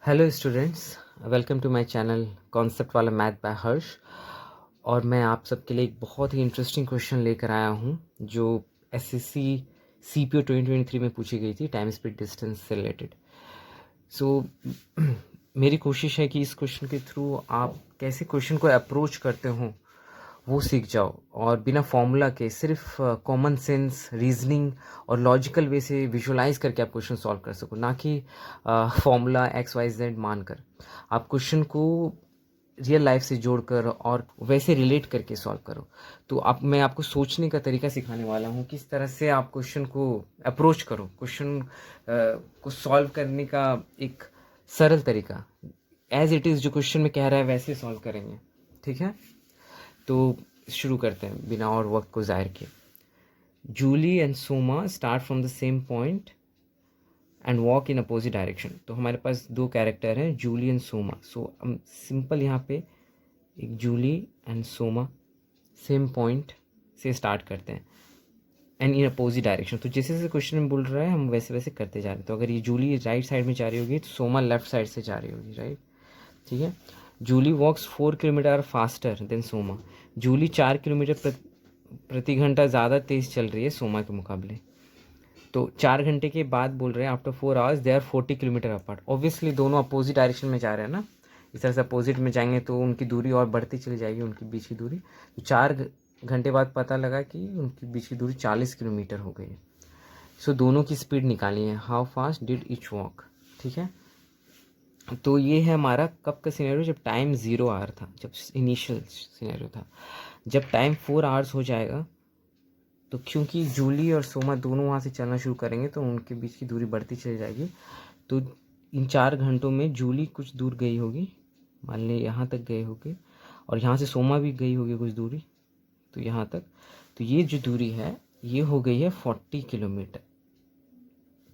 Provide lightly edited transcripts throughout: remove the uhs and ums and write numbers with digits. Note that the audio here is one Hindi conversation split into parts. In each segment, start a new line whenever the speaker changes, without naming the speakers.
Hello students, welcome to my channel concept वाला मैथ बाय हर्ष। और मैं आप सबके लिए एक बहुत ही इंटरेस्टिंग क्वेश्चन लेकर आया हूँ जो एसएससी सीपीओ 2023 में पूछी गई थी, टाइम स्पीड डिस्टेंस से रिलेटेड। सो मेरी कोशिश है कि इस क्वेश्चन के थ्रू आप कैसे क्वेश्चन को अप्रोच करते हो वो सीख जाओ, और बिना फॉर्मूला के सिर्फ कॉमन सेंस, रीजनिंग और लॉजिकल वे से विजुलाइज करके आप क्वेश्चन सॉल्व कर सको, ना कि फॉर्मूला एक्स वाई जेड मानकर। आप क्वेश्चन को रियल लाइफ से जोड़कर और वैसे रिलेट करके सॉल्व करो। तो अब मैं आपको सोचने का तरीका सिखाने वाला हूँ, किस तरह से आप क्वेश्चन को अप्रोच करो, क्वेश्चन को सॉल्व करने का एक सरल तरीका। एज इट इज़ जो क्वेश्चन में कह रहा है वैसे सॉल्व करेंगे, ठीक है? तो शुरू करते हैं बिना और वक्त को ज़ाहिर किए। Julie and Soma start from the same point and walk in opposite direction. तो हमारे पास दो कैरेक्टर हैं, जूली एंड सोमा। सो हम सिंपल यहाँ पे एक Julie and Soma same point से स्टार्ट करते हैं एंड इन अपोजिट डायरेक्शन। तो जैसे जैसे क्वेश्चन में बोल रहा है हम वैसे वैसे करते जा रहे हैं। तो अगर ये जूली राइट साइड में जा रही होगी तो सोमा लेफ्ट साइड से जा रही होगी, राइट? ठीक है। Julie walks 4 kilometre faster than Soma. Julie 4 kilometre प्रति घंटा ज़्यादा तेज़ चल रही है सोमा के मुकाबले। तो 4 घंटे के बाद बोल रहे हैं after 4 hours they are 40 kilometre apart. Obviously दोनों अपोजिट डायरेक्शन में जा रहे हैं ना, इस तरह से अपोजिट में जाएंगे तो उनकी दूरी और बढ़ती चली जाएगी, उनकी बीच की दूरी। तो 4 घंटे बाद पता लगा कि उनकी बीच की दूरी 40 किलोमीटर हो गई है। सो दोनों की स्पीड निकाली है, how fast did each walk. ठीक है। तो ये है हमारा कब का सिनेरियो, जब टाइम 0 आवर था, जब इनिशियल सिनेरियो था। जब टाइम 4 आवर्स हो जाएगा तो क्योंकि जूली और सोमा दोनों वहाँ से चलना शुरू करेंगे तो उनके बीच की दूरी बढ़ती चली जाएगी। तो इन 4 घंटों में जूली कुछ दूर गई होगी, मान लें यहाँ तक गए होगी, और यहाँ से सोमा भी गई होगी कुछ दूरी, तो यहाँ तक। तो ये जो दूरी है ये हो गई है 40 किलोमीटर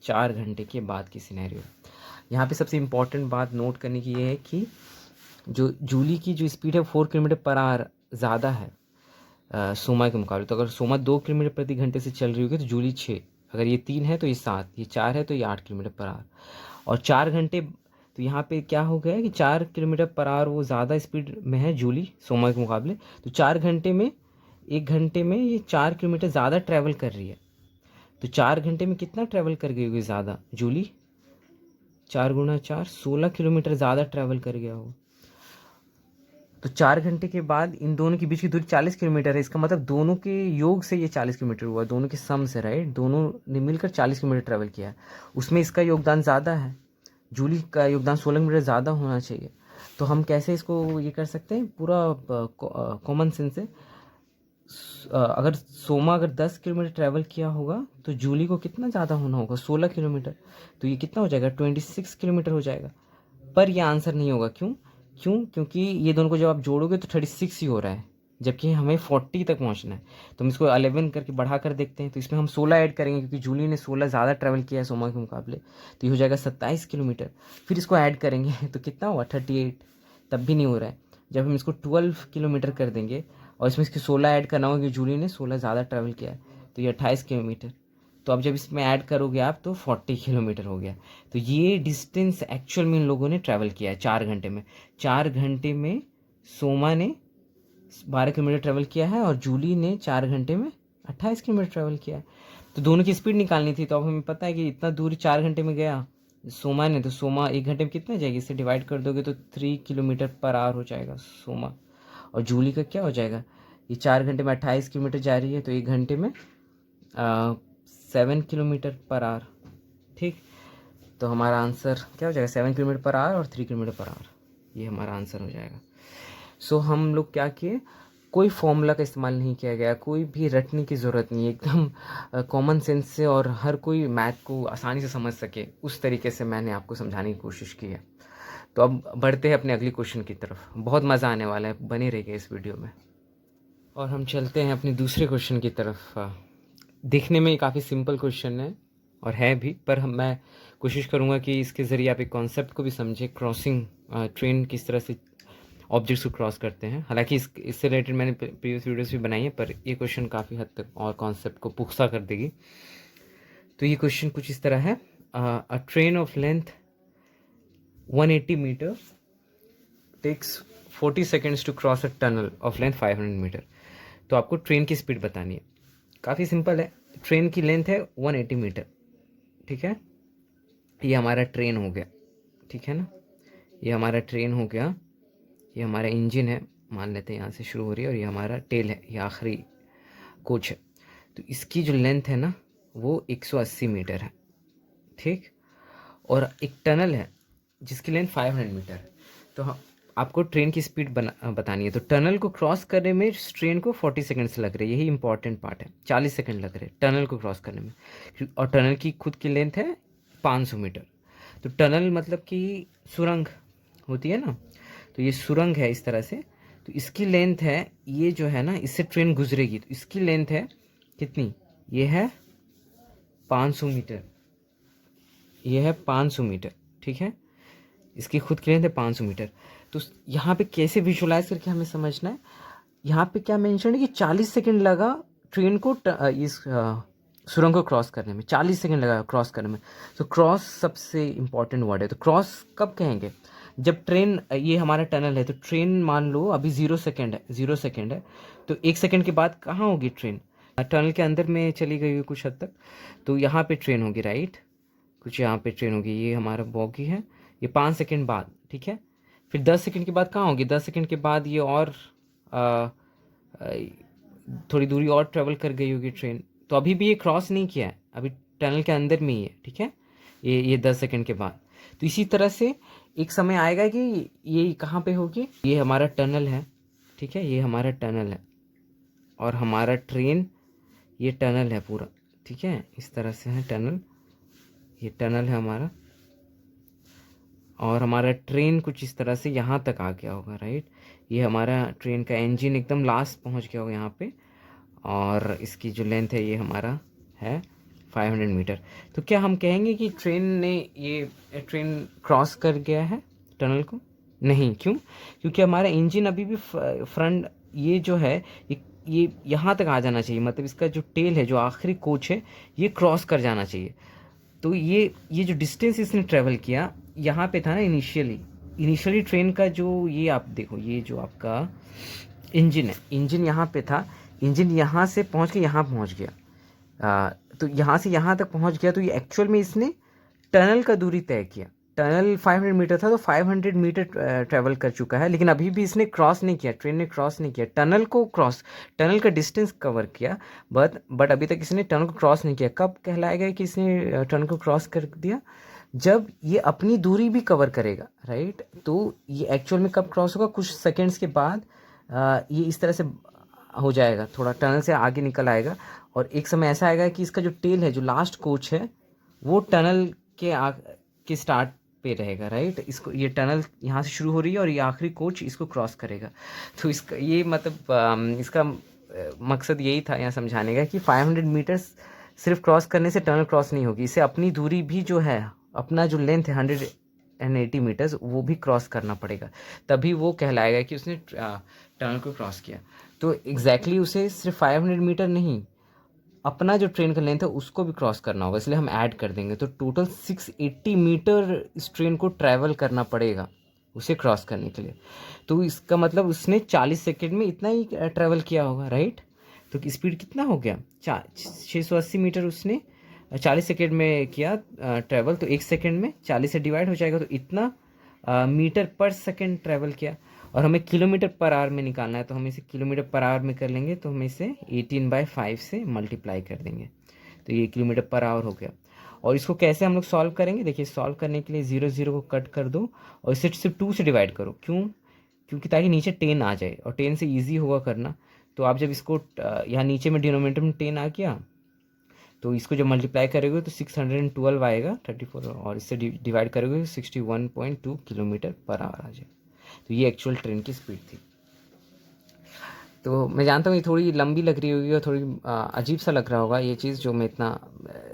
4 घंटे के बाद की सिनेरियो। यहाँ पे सबसे इम्पॉर्टेंट बात नोट करने की ये है कि जो जूली की जो स्पीड है 4 किलोमीटर पर आवर ज़्यादा है सोमा के मुकाबले। तो अगर सोमा 2 किलोमीटर प्रति घंटे से चल रही होगी तो जूली 6, अगर ये 3 है तो ये 7, ये 4 है तो ये 8 किलोमीटर पर आवर। और 4 घंटे, तो यहाँ पे क्या हो गया है कि 4 किलोमीटर पर आवर वो ज़्यादा स्पीड में है जूली सोमा के मुकाबले। तो 4 घंटे में, 1 घंटे में ये 4 किलोमीटर ज़्यादा ट्रैवल कर रही है। तो 4 घंटे में कितना ट्रैवल कर गई होगी ज़्यादा जूली? 4 गुना 4, 16 किलोमीटर ज़्यादा ट्रैवल कर गया हो। तो 4 घंटे के बाद इन दोनों के बीच की दूरी 40 किलोमीटर है। इसका मतलब दोनों के योग से ये 40 किलोमीटर हुआ, दोनों के सम से, राइट? दोनों ने मिलकर 40 किलोमीटर ट्रैवल किया है। उसमें इसका योगदान ज़्यादा है, जूली का योगदान 16 किलोमीटर ज़्यादा होना चाहिए। तो हम कैसे इसको ये कर सकते हैं पूरा कॉमन सेंस से? अगर सोमा अगर 10 किलोमीटर ट्रैवल किया होगा तो जूली को कितना ज़्यादा होना होगा? 16 किलोमीटर। तो ये कितना हो जाएगा? 26 किलोमीटर हो जाएगा। पर ये आंसर नहीं होगा। क्यों? क्योंकि ये दोनों को जब आप जोड़ोगे तो 36 ही हो रहा है, जबकि हमें 40 तक पहुंचना है। तो हम इसको 11 करके बढ़ा कर देखते हैं। तो इसमें हम 16 ऐड करेंगे क्योंकि जूली ने 16 ज़्यादा ट्रैवल किया है सोमा के मुकाबले। तो ये हो जाएगा 27 किलोमीटर। फिर इसको ऐड करेंगे तो कितना हुआ? 38। तब भी नहीं हो रहा है। जब हम इसको 12 किलोमीटर कर देंगे और इसमें इसकी 16 ऐड करना होगा कि जूली ने 16 ज़्यादा ट्रैवल किया है, तो ये 28 किलोमीटर। तो अब जब इसमें ऐड करोगे आप तो 40 किलोमीटर हो गया। तो ये डिस्टेंस एक्चुअल में इन लोगों ने ट्रैवल किया है 4 घंटे में। 4 घंटे में सोमा ने 12 किलोमीटर ट्रैवल किया है और जूली ने 4 घंटे में 28 किलोमीटर ट्रैवल किया है। तो दोनों की स्पीड निकालनी थी। तो अब हमें पता है कि इतना दूरी 4 घंटे में गया सोमा ने, तो सोमा 1 घंटे में कितना जाएगी? इससे डिवाइड कर दोगे तो 3 किलोमीटर पर आवर हो जाएगा सोमा। और जूली का क्या हो जाएगा? ये 4 घंटे में 28 किलोमीटर जा रही है तो 1 घंटे में 7 किलोमीटर पर आवर। ठीक। तो हमारा आंसर क्या हो जाएगा? 7 किलोमीटर पर आवर और 3 किलोमीटर पर आवर, ये हमारा आंसर हो जाएगा। सो हम लोग क्या किए, कोई फॉर्मूला का इस्तेमाल नहीं किया गया, कोई भी रटने की ज़रूरत नहीं है, एकदम कॉमन सेंस से और हर कोई मैथ को आसानी से समझ सके उस तरीके से मैंने आपको समझाने की कोशिश की है। तो अब बढ़ते हैं अपने अगली क्वेश्चन की तरफ। बहुत मज़ा आने वाला है, बने रहिए इस वीडियो में। और हम चलते हैं अपने दूसरे क्वेश्चन की तरफ। देखने में काफ़ी सिंपल क्वेश्चन है और है भी, पर मैं कोशिश करूँगा कि इसके ज़रिए आप एक कॉन्सेप्ट को भी समझें, क्रॉसिंग, ट्रेन किस तरह से ऑब्जेक्ट्स को क्रॉस करते हैं। हालांकि इससे रिलेटेड मैंने प्रीवियस वीडियोस भी बनाई है, पर ये क्वेश्चन काफ़ी हद तक और कॉन्सेप्ट को पुख्ता कर देगी। तो ये क्वेश्चन कुछ इस तरह है, a train of length 180 metre takes 40 seconds to cross a tunnel of length 500 metre. तो आपको ट्रेन की स्पीड बतानी है। काफ़ी सिंपल है। ट्रेन की लेंथ है 180 मीटर, ठीक है। ये हमारा ट्रेन हो गया, ठीक है ना। ये हमारा ट्रेन हो गया, ये हमारा इंजन है, मान लेते हैं यहाँ से शुरू हो रही है, और ये हमारा टेल है, ये आखिरी कोच है। तो इसकी जो लेंथ है ना वो 180 मीटर है, ठीक। और एक टनल है जिसकी लेंथ 500 मीटर है। तो आपको ट्रेन की स्पीड बतानी है। तो टनल को क्रॉस करने में ट्रेन को 40 सेकंड्स लग रहे हैं, यही इंपॉर्टेंट पार्ट है। 40 सेकंड लग रहे हैं टनल को क्रॉस करने में, और टनल की खुद की लेंथ है 500 मीटर। तो टनल मतलब कि सुरंग होती है ना, तो ये सुरंग है इस तरह से। तो इसकी लेंथ है, ये जो है ना इससे ट्रेन गुजरेगी, तो इसकी लेंथ है कितनी, ये है 500 मीटर, ये है 500 मीटर, ठीक है। इसकी खुद की लेंथ है 500 मीटर। तो यहाँ पे कैसे विजुलाइज करके हमें समझना है। यहाँ पे क्या मेंशन है कि 40 सेकंड लगा ट्रेन को इस सुरंग को क्रॉस करने में, 40 सेकंड लगा क्रॉस करने में। तो क्रॉस सबसे इम्पॉर्टेंट वर्ड है। तो क्रॉस कब कहेंगे, जब ट्रेन, ये हमारा टनल है तो ट्रेन मान लो अभी 0 सेकंड है, 0 सेकंड है, तो 1 सेकंड के बाद कहाँ होगी ट्रेन, टनल के अंदर में चली गई हुई कुछ हद तक, तो यहाँ पे ट्रेन होगी, राइट। कुछ यहाँ पे ट्रेन होगी, ये हमारा बॉगी है, ये 5 सेकंड बाद, ठीक है। फिर 10 सेकंड के बाद कहाँ होगी, 10 सेकंड के बाद ये और आ, आ, थोड़ी दूरी और ट्रेवल कर गई होगी ट्रेन। तो अभी भी ये क्रॉस नहीं किया है, अभी टनल के अंदर में ही है, ठीक है। ये 10 सेकंड के बाद। तो इसी तरह से एक समय आएगा कि ये कहाँ पे होगी, ये हमारा टनल है, ठीक है, ये हमारा टनल है, और हमारा ट्रेन, ये टनल है पूरा, ठीक है, इस तरह से है टनल, ये टनल है हमारा, और हमारा ट्रेन कुछ इस तरह से यहाँ तक आ गया होगा, राइट। ये हमारा ट्रेन का इंजन एकदम लास्ट पहुँच गया होगा यहाँ पे, और इसकी जो लेंथ है ये हमारा है 500 मीटर। तो क्या हम कहेंगे कि ट्रेन ने, ये ट्रेन क्रॉस कर गया है टनल को? नहीं, क्यों? क्योंकि हमारा इंजन अभी भी फ्रंट, ये जो है ये यहाँ तक आ जाना चाहिए, मतलब इसका जो टेल है, जो आखिरी कोच है, ये क्रॉस कर जाना चाहिए। तो ये जो डिस्टेंस इसने ट्रेवल किया यहाँ पे था ना इनिशियली ट्रेन का जो, ये आप देखो, ये जो आपका इंजन है, इंजन यहाँ पे था, इंजन यहाँ से पहुँच के यहाँ पहुँच गया, तो यहाँ से यहाँ तक पहुँच गया। तो ये एक्चुअल में इसने टनल का दूरी तय किया। टनल 500 मीटर था, तो 500 मीटर ट्रैवल कर चुका है, लेकिन अभी भी इसने क्रॉस नहीं किया, ट्रेन ने क्रॉस नहीं किया टनल को, टनल का डिस्टेंस कवर किया, बट अभी तक इसने टनल को क्रॉस नहीं किया। कब कहलाएगा कि इसने टनल को क्रॉस कर दिया, जब ये अपनी दूरी भी कवर करेगा, राइट। तो ये एक्चुअल में कब क्रॉस होगा, कुछ सेकेंड्स के बाद ये इस तरह से हो जाएगा, थोड़ा टनल से आगे निकल आएगा, और एक समय ऐसा आएगा कि इसका जो टेल है, जो लास्ट कोच है, वो टनल के स्टार्ट पे रहेगा, राइट। इसको, ये टनल यहाँ से शुरू हो रही है और ये आखिरी कोच इसको क्रॉस करेगा। तो इसका ये मतलब इसका मकसद यही था यहाँ समझाने का कि 500 मीटर्स सिर्फ क्रॉस करने से टनल क्रॉस नहीं होगी, इसे अपनी दूरी भी जो है, अपना जो लेंथ है 180 मीटर्स, वो भी क्रॉस करना पड़ेगा, तभी वो कहलाएगा कि उसने टनल को क्रॉस किया। तो एग्जैक्टली उसे सिर्फ 500 मीटर नहीं, अपना जो ट्रेन का लेंथ है उसको भी क्रॉस करना होगा, इसलिए हम ऐड कर देंगे। तो टोटल 680 मीटर इस ट्रेन को ट्रैवल करना पड़ेगा उसे क्रॉस करने के लिए। तो इसका मतलब उसने 40 सेकेंड में इतना ही ट्रैवल किया होगा, राइट। तो स्पीड कितना हो गया, 680 मीटर उसने 40 सेकेंड में किया ट्रैवल। तो 1 सेकेंड में 40 से डिवाइड हो जाएगा, तो इतना मीटर पर सेकेंड ट्रैवल किया। और हमें किलोमीटर पर आवर में निकालना है, तो हम इसे किलोमीटर पर आवर में कर लेंगे, तो हम इसे 18/5 से मल्टीप्लाई कर देंगे, तो ये किलोमीटर पर आवर हो गया। और इसको कैसे हम लोग सॉल्व करेंगे, देखिए सॉल्व करने के लिए 0 को कट कर दो और इसे सिर्फ 2 से डिवाइड करो। क्यों? क्योंकि ताकि नीचे 10 आ जाए, और 10 से ईजी होगा करना। तो आप जब इसको यहाँ नीचे में डिनोमिनेटर में 10 आ गया, तो इसको जब मल्टीप्लाई करोगे तो 612 आएगा 34, और इससे डिवाइड करोगे 61.2 किलोमीटर पर आवर आ जाएगा। तो ये एक्चुअल ट्रेन की स्पीड थी। तो मैं जानता हूँ ये थोड़ी लंबी लग रही होगी और थोड़ी अजीब सा लग रहा होगा ये चीज़, जो मैं इतना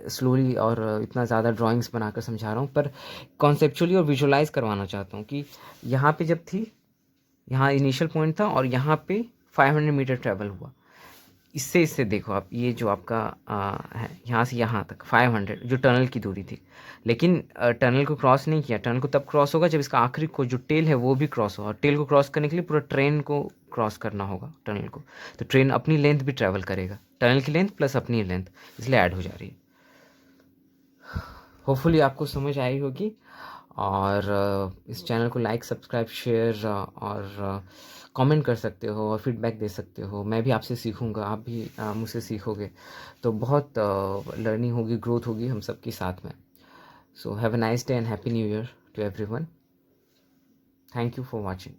स्लोली और इतना ज़्यादा ड्राइंग्स बनाकर समझा रहा हूँ, पर कॉन्सेप्चुअली और विजुलाइज करवाना चाहता हूँ कि यहाँ पे जब थी, यहाँ इनिशियल पॉइंट था और यहाँ पे 500 मीटर ट्रैवल हुआ, इससे देखो आप, ये जो आपका है यहाँ से यहाँ तक 500 जो टनल की दूरी थी, लेकिन टनल को क्रॉस नहीं किया। टनल को तब क्रॉस होगा जब इसका आखिरी को जो टेल है वो भी क्रॉस हो, और टेल को क्रॉस करने के लिए पूरा ट्रेन को क्रॉस करना होगा टनल को। तो ट्रेन अपनी लेंथ भी ट्रैवल करेगा, टनल की लेंथ प्लस अपनी लेंथ, इसलिए ऐड हो जा रही है। होपफुली आपको समझ आई होगी। और इस चैनल को लाइक, सब्सक्राइब, शेयर और कमेंट कर सकते हो और फीडबैक दे सकते हो। मैं भी आपसे सीखूंगा, आप भी मुझसे सीखोगे, तो बहुत लर्निंग होगी, ग्रोथ होगी हम सबके साथ में। So have a nice day and happy new year to everyone. Thank you for watching.